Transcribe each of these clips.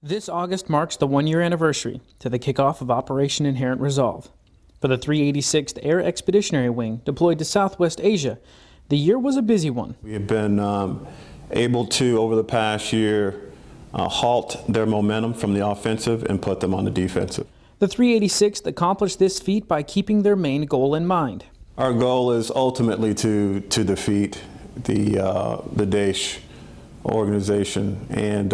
This August marks the one-year anniversary to the kickoff of Operation Inherent Resolve. For the 386th Air Expeditionary Wing deployed to Southwest Asia, the year was a busy one. We have been able to, over the past year, halt their momentum from the offensive and put them on the defensive. The 386th accomplished this feat by keeping their main goal in mind. Our goal is ultimately to defeat the Daesh organization, and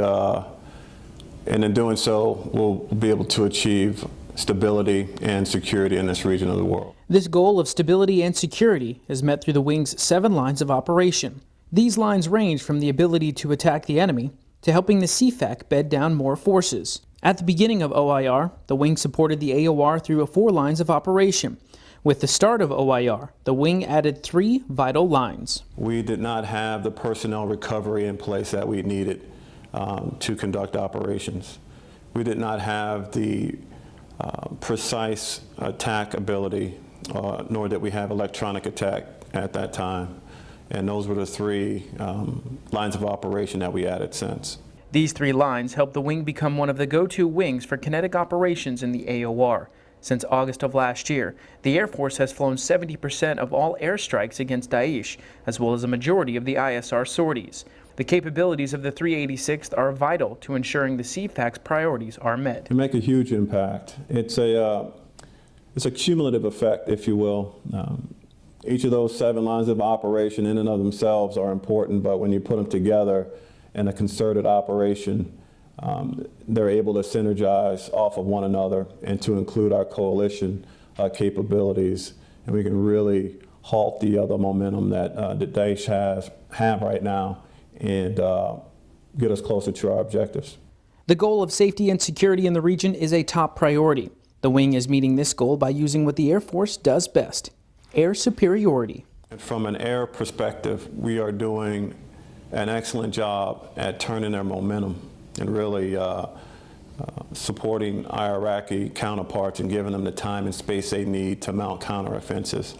in doing so, we'll be able to achieve stability and security in this region of the world. This goal of stability and security is met through the Wing's 7 lines of operation. These lines range from the ability to attack the enemy to helping the CFAC bed down more forces. At the beginning of OIR, the Wing supported the AOR through 4 lines of operation. With the start of OIR, the Wing added 3 vital lines. We did not have the personnel recovery in place that we needed to conduct operations. We did not have the precise attack ability, nor did we have electronic attack at that time. And those were the 3 lines of operation that we added since. These 3 lines helped the Wing become one of the go-to wings for kinetic operations in the AOR. Since August of last year, the Air Force has flown 70% of all airstrikes against Daesh, as well as a majority of the ISR sorties. The capabilities of the 386th are vital to ensuring the CFAC's priorities are met. To make a huge impact. It's a cumulative effect, if you will. Each of those 7 lines of operation in and of themselves are important, but when you put them together in a concerted operation, they're able to synergize off of one another and to include our coalition capabilities, and we can really halt the other momentum that the Daesh have right now and get us closer to our objectives. The goal of safety and security in the region is a top priority. The Wing is meeting this goal by using what the Air Force does best: air superiority. From an air perspective, we are doing an excellent job at turning their momentum and really supporting our Iraqi counterparts and giving them the time and space they need to mount counteroffensives.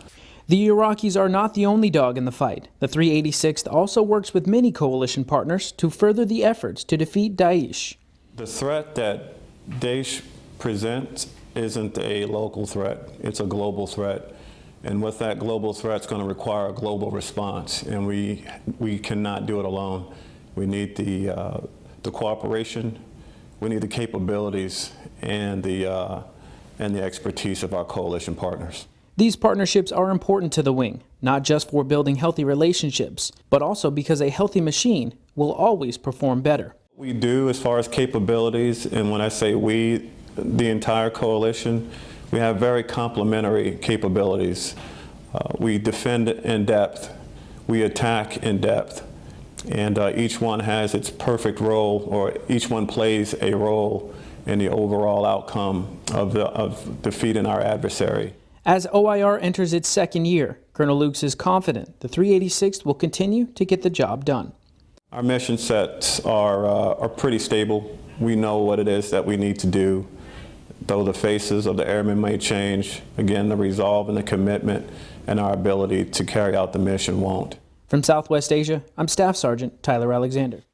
The Iraqis are not the only dog in the fight. The 386th also works with many coalition partners to further the efforts to defeat Daesh. The threat that Daesh presents isn't a local threat, it's a global threat. And with that global threat, it's going to require a global response, and we cannot do it alone. We need the cooperation, we need the capabilities, and the expertise of our coalition partners. These partnerships are important to the Wing, not just for building healthy relationships, but also because a healthy machine will always perform better. We do as far as capabilities, and when I say we, the entire coalition, we have very complementary capabilities. We defend in depth, we attack in depth, and each one has its perfect role, or each one plays a role in the overall outcome of defeating our adversary. As OIR enters its 2nd year, Colonel Lukes is confident the 386th will continue to get the job done. Our mission sets are pretty stable. We know what it is that we need to do. Though the faces of the airmen may change, again, the resolve and the commitment and our ability to carry out the mission won't. From Southwest Asia, I'm Staff Sergeant Tyler Alexander.